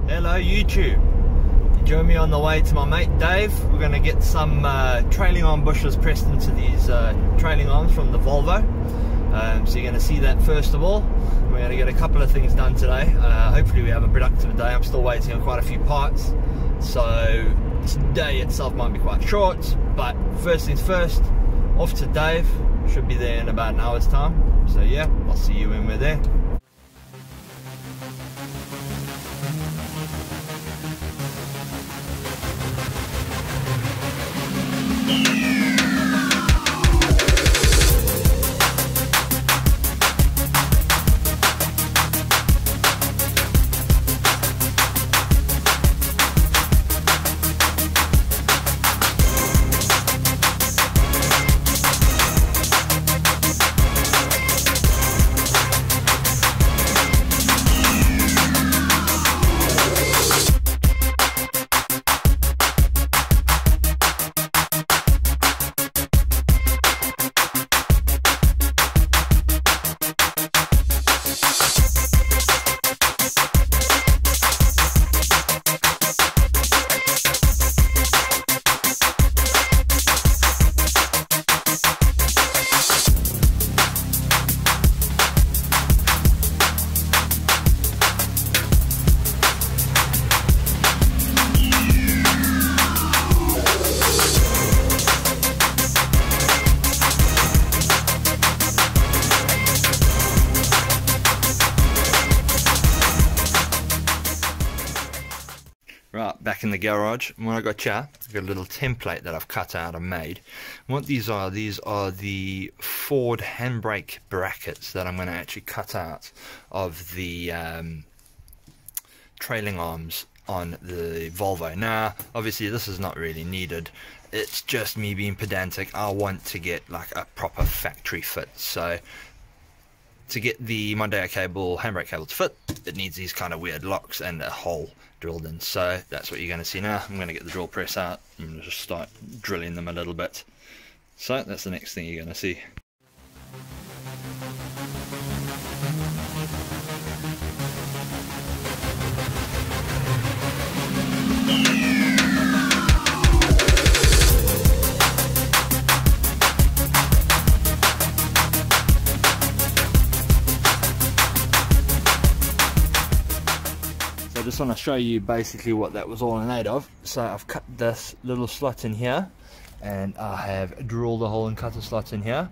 Hello YouTube, join me on the way to my mate Dave. We're going to get some trailing arm bushes pressed into these trailing arms from the Volvo. So you're going to see that first of all. We're going to get a couple of things done today. Hopefully we have a productive day. I'm still waiting on quite a few parts, so today itself might be quite short, but first things first, off to Dave. Should be there in about an hour's time, so yeah, I'll see you when we're there. Right, back in the garage, and what I got here, I've got a little template that I've cut out and made. And what these are the Ford handbrake brackets that I'm going to actually cut out of the trailing arms on the Volvo. Now, obviously this is not really needed. It's just me being pedantic. I want to get like a proper factory fit. So to get the Mondeo cable, handbrake cable to fit, it needs these kind of weird locks and a hole drilled in. So that's what you're going to see now. I'm going to get the drill press out and just start drilling them a little bit. So that's the next thing you're going to see. I just want to show you basically what that was all made of. So I've cut this little slot in here, and I have drilled a hole and cut a slot in here.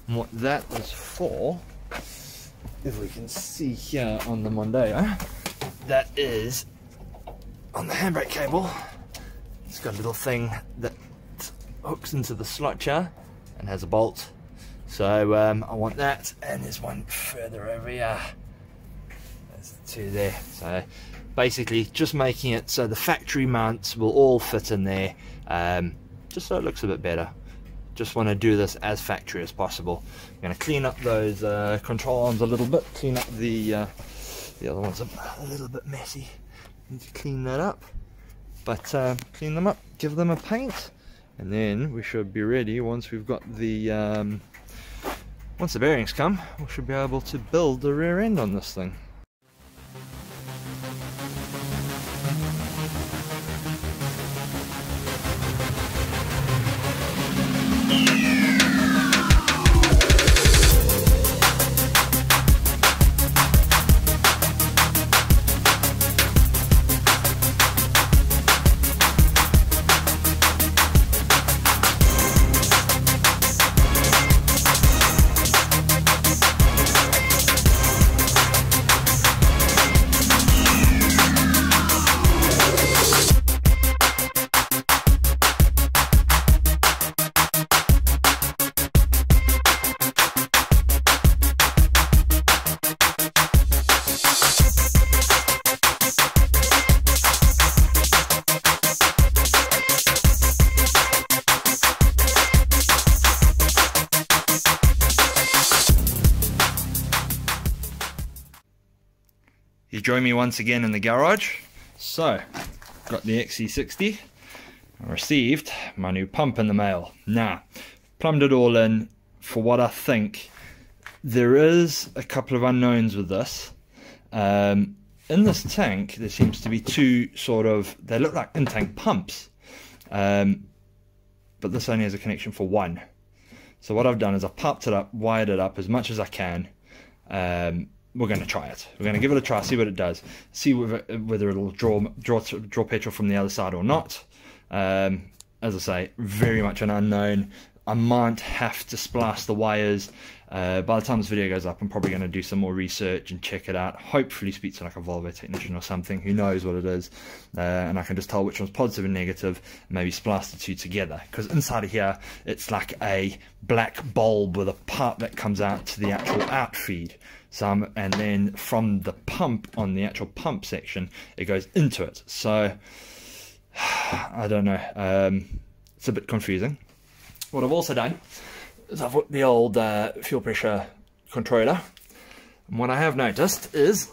And what that is for, if we can see here on the Mondeo, that is on the handbrake cable. It's got a little thing that hooks into the slot here and has a bolt. So I want that, and there's one further over here. There's two there. So basically just making it so the factory mounts will all fit in there, just so it looks a bit better. Just want to do this as factory as possible. I'm going to clean up those control arms a little bit, clean up the other ones are a little bit messy. Need to clean that up, but clean them up, give them a paint, and then we should be ready. Once we've got the once the bearings come, we should be able to build the rear end on this thing. You join me once again in the garage. So, got the XC60. I received my new pump in the mail. Now, plumbed it all in for what I think. There is a couple of unknowns with this. In this tank, there seems to be two sort of, they look like in-tank pumps. But this only has a connection for one. So what I've done is I've popped it up, wired it up as much as I can. We're going to try it. We're going to give it a try, see what it does, see whether it'll draw petrol from the other side or not. As I say, very much an unknown. I might have to splice the wires. By the time this video goes up, I'm probably going to do some more research and check it out. Hopefully speak to like a Volvo technician or something who knows what it is, and I can just tell which one's positive and negative, and maybe splice the two together. Because inside of here, it's like a black bulb with a part that comes out to the actual out feed. And then from the pump on the actual pump section, it goes into it. So I don't know. It's a bit confusing. What I've also done is I've put the old fuel pressure controller, and what I have noticed is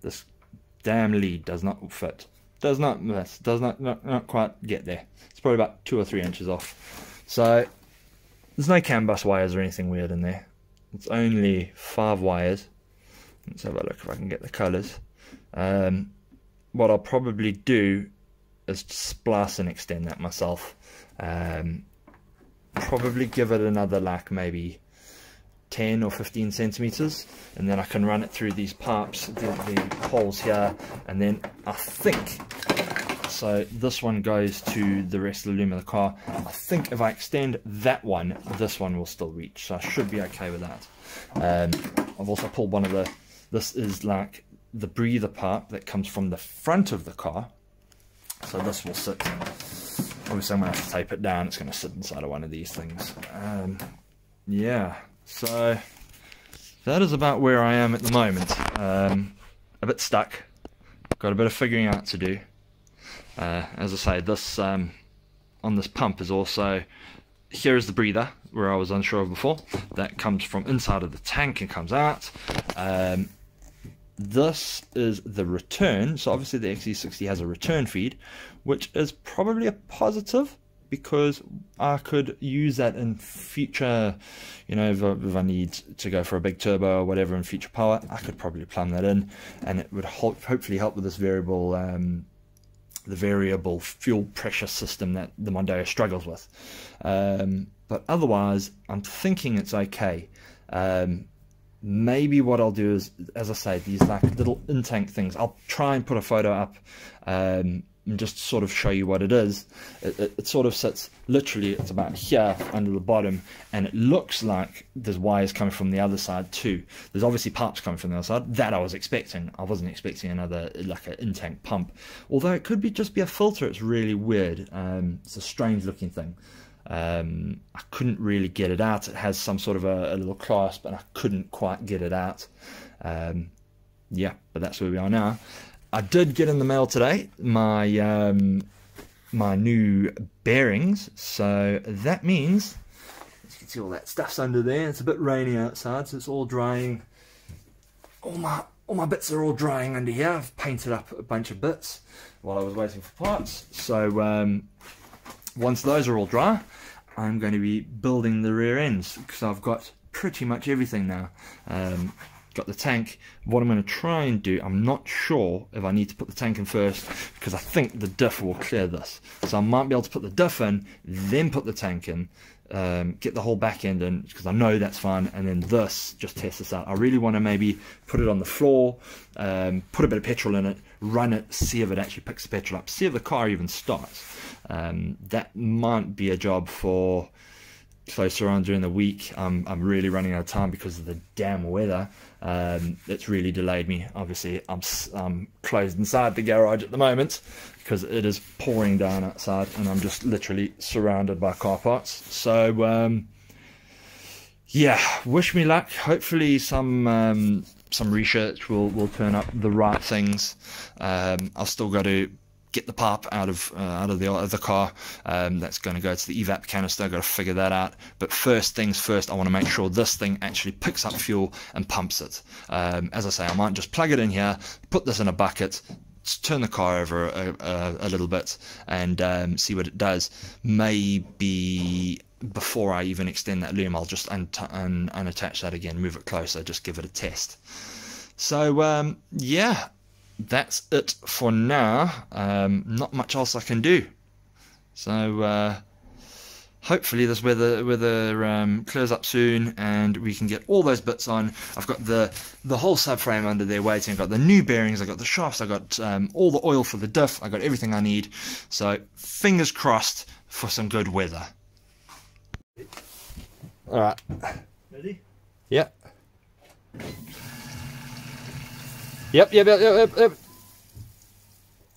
this damn lead does not fit. Does not quite get there. It's probably about 2 or 3 inches off. So there's no CAN bus wires or anything weird in there. It's only 5 wires. Let's have a look if I can get the colours. What I'll probably do is splice and extend that myself. Probably give it another like maybe 10 or 15 centimeters, and then I can run it through these pipes, the holes here, and then I think, so this one goes to the rest of the loom of the car. I think if I extend that one, this one will still reach, so I should be okay with that. I've also pulled one of the, this is like the breather pipe that comes from the front of the car, so this will sit, obviously I'm going to have to tape it down, it's going to sit inside of one of these things. Yeah, so that is about where I am at the moment. A bit stuck, got a bit of figuring out to do. As I say, this on this pump is also, here is the breather where I was unsure of before, that comes from inside of the tank and comes out. This is the return, so obviously the XC60 has a return feed, which is probably a positive, because I could use that in future, you know, if I need to go for a big turbo or whatever in future power, I could probably plumb that in, and it would hopefully help with this variable, the variable fuel pressure system that the Mondeo struggles with. But otherwise, I'm thinking it's okay. Maybe what I'll do is, as I say, these like little in-tank things, I'll try and put a photo up and just sort of show you what it is. It sort of sits, literally it's about here under the bottom, and it looks like there's wires coming from the other side too. There's obviously pipes coming from the other side. That I was expecting. I wasn't expecting another, like an in-tank pump. Although it could just be a filter. It's really weird. It's a strange looking thing. I couldn't really get it out. It has some sort of a little clasp, and I couldn't quite get it out. Yeah, but that's where we are now. I did get in the mail today my my new bearings, so that means, as you can see, all that stuff's under there. It's a bit rainy outside, so it's all drying. All my bits are all drying under here. I've painted up a bunch of bits while I was waiting for parts. So once those are all dry, I'm going to be building the rear ends, because I've got pretty much everything now. Got the tank. What I'm going to try and do, I'm not sure if I need to put the tank in first, because I think the diff will clear this. So I might be able to put the diff in, then put the tank in, get the whole back end in, because I know that's fine, and then this, just test this out. I really want to maybe put it on the floor, put a bit of petrol in it, run it, see if it actually picks the petrol up, see if the car even starts. That might be a job for closer on during the week. I'm really running out of time because of the damn weather. It's really delayed me. Obviously I'm closed inside the garage at the moment because it is pouring down outside, and I'm just literally surrounded by car parts. So yeah, wish me luck. Hopefully some research will turn up the right things. I've still got to get the pop out of the car. That's going to go to the evap canister. I've got to figure that out. But first things first, I want to make sure this thing actually picks up fuel and pumps it. As I say, I might just plug it in here, put this in a bucket, turn the car over a little bit, and see what it does. Maybe before I even extend that loom, I'll just unattach that again, move it closer, just give it a test. So yeah, that's it for now. Not much else I can do. So hopefully this weather clears up soon and we can get all those bits on. I've got the whole subframe under there waiting. I've got the new bearings, I've got the shafts, I've got all the oil for the diff, I've got everything I need. So fingers crossed for some good weather. Alright. Ready? Yep. Yep.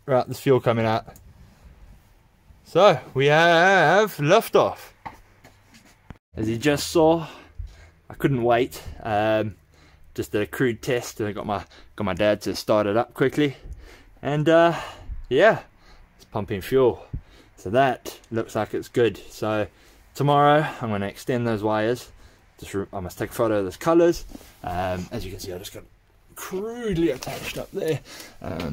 Right, there's fuel coming out. So we have liftoff. As you just saw, I couldn't wait. Just did a crude test, and I got my dad to start it up quickly, and yeah, it's pumping fuel. So that looks like it's good. So tomorrow I'm going to extend those wires. I must take a photo of those colours. As you can see, I just got crudely attached up there.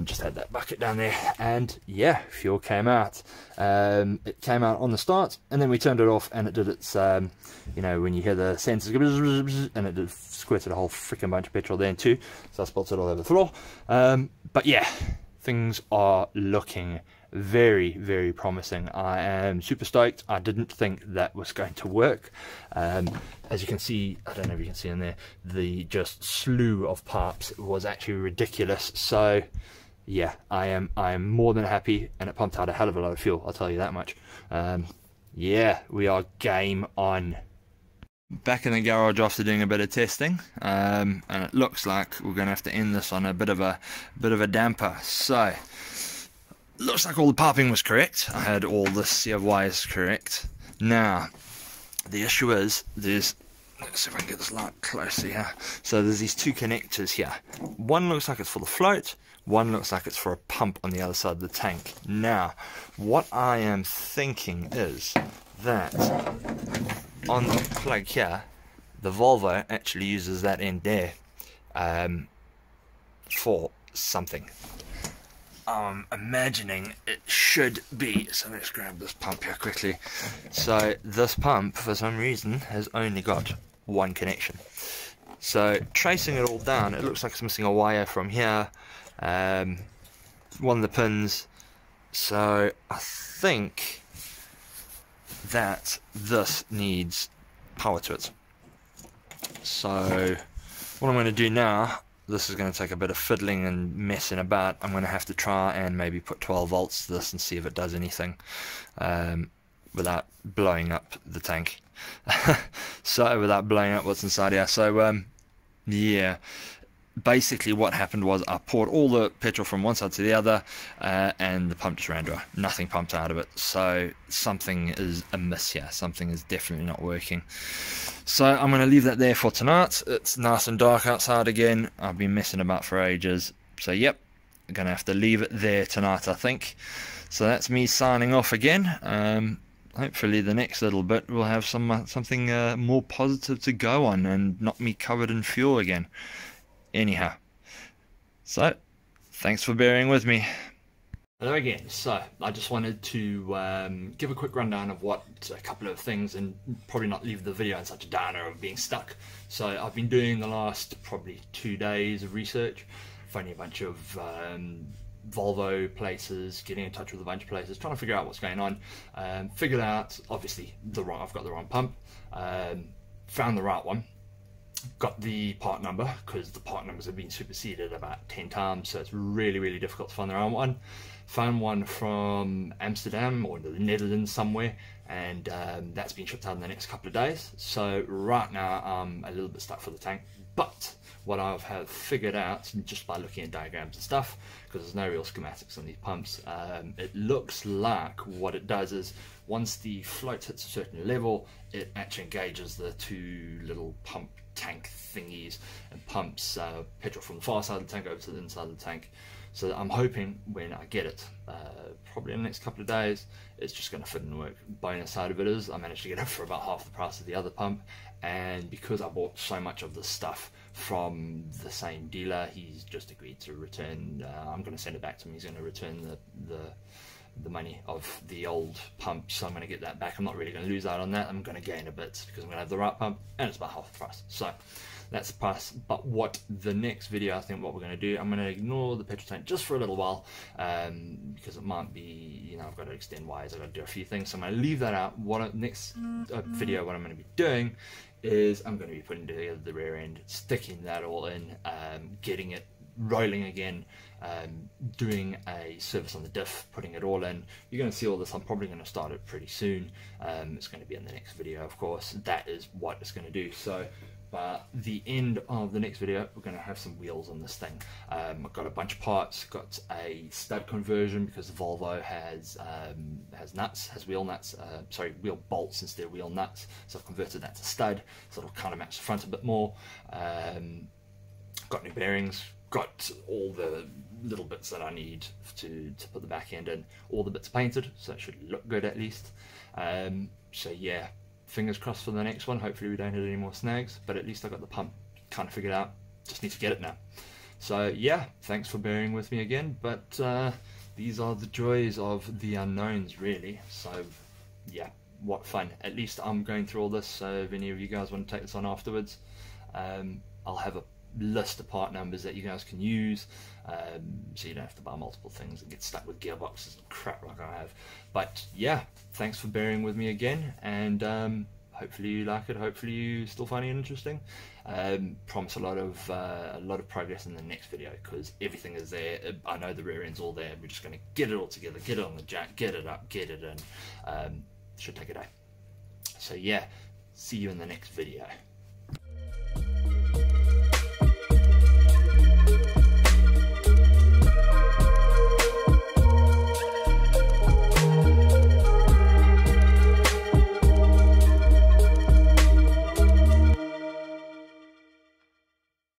Just had that bucket down there, and yeah, fuel came out. It came out on the start, and then we turned it off, and it did its you know, when you hear the sensors go, and it squirted a whole freaking bunch of petrol then too, so I spilled it all over the floor. But yeah, things are looking very, very promising. I am super stoked. I didn't think that was going to work. As you can see, I don't know if you can see in there, the just slew of parts was actually ridiculous. So yeah, I am more than happy, and it pumped out a hell of a lot of fuel, I'll tell you that much. Yeah, we are game on. Back in the garage after doing a bit of testing, and it looks like we're going to have to end this on a bit of a damper. So looks like all the piping was correct. I had all the sieve wires correct. Now the issue is, let's see if I can get this light closer here. So there's these two connectors here. One looks like it's for the float, one looks like it's for a pump on the other side of the tank. Now what I am thinking is that on the plug here, the Volvo actually uses that end there for something. I'm imagining it should be, so let's grab this pump here quickly. So this pump, for some reason, has only got one connection. So tracing it all down, it looks like it's missing a wire from here, one of the pins. So I think that this needs power to it. So what I'm going to do now, this is going to take a bit of fiddling and messing about. I'm going to have to try and maybe put 12 volts to this and see if it does anything without blowing up the tank. So without blowing up what's inside here. So yeah, basically what happened was I poured all the petrol from one side to the other, and the pump just ran dry. Nothing pumped out of it. So something is amiss here. Something is definitely not working. So I'm going to leave that there for tonight. It's nice and dark outside again. I've been messing about for ages. So yep, I'm going to have to leave it there tonight, I think. So that's me signing off again. Hopefully the next little bit will have something more positive to go on and not me covered in fuel again. Anyhow, so thanks for bearing with me. Hello again. So I just wanted to give a quick rundown of what a couple of things, and probably not leave the video in such a downer of being stuck. So I've been doing the last probably 2 days of research, finding a bunch of Volvo places, getting in touch with a bunch of places, trying to figure out what's going on. Figured out, obviously, I've got the wrong pump. Found the right one. Got the part number, because the part numbers have been superseded about 10 times, so it's really, really difficult to find the right one. Found one from Amsterdam or the Netherlands somewhere, and that's been shipped out in the next couple of days. So right now I'm a little bit stuck for the tank, but what I have figured out just by looking at diagrams and stuff, because there's no real schematics on these pumps, it looks like what it does is once the float hits a certain level, it actually engages the two little pump tank thingies and pumps petrol from the far side of the tank over to the inside of the tank. So I'm hoping when I get it, probably in the next couple of days, it's just going to fit and work. Bonus side of it is I managed to get it for about half the price of the other pump, and because I bought so much of the stuff from the same dealer, he's just agreed to return. I'm going to send it back to him. He's going to return the money of the old pump, so I'm going to get that back. I'm not really going to lose out on that. I'm going to gain a bit because I'm going to have the right pump, and it's about half the price. So that's the price. But what the next video, I think what we're going to do, I'm going to ignore the petrol tank just for a little while, because it might be, you know, I've got to extend wires, I've got to do a few things, so I'm going to leave that out. Next video, what I'm going to be doing is I'm going to be putting together the rear end, sticking that all in, getting it rolling again, doing a service on the diff, putting it all in. You're going to see all this. I'm probably going to start it pretty soon. It's going to be in the next video, of course. That is what it's going to do. So by the end of the next video, we're going to have some wheels on this thing. I've got a bunch of parts, got a stud conversion because the Volvo has nuts, has wheel nuts, sorry, wheel bolts instead of wheel nuts, so I've converted that to stud, so it'll kind of match the front a bit more. Got new bearings, got all the little bits that I need to put the back end in. All the bits painted, so it should look good at least. So yeah, fingers crossed for the next one. Hopefully we don't hit any more snags, but at least I got the pump kind of figured out. Just need to get it now. So yeah, thanks for bearing with me again, but these are the joys of the unknowns, really. So yeah, what fun. At least I'm going through all this, so if any of you guys want to take this on afterwards, I'll have a list of part numbers that you guys can use, so you don't have to buy multiple things and get stuck with gearboxes and crap like I have. But yeah, thanks for bearing with me again, and hopefully you like it. Hopefully you still find it interesting. Promise a lot of progress in the next video, because everything is there. I know the rear end's all there. We're just going to get it all together, get it on the jack, get it up, get it in. Should take a day. So yeah, see you in the next video.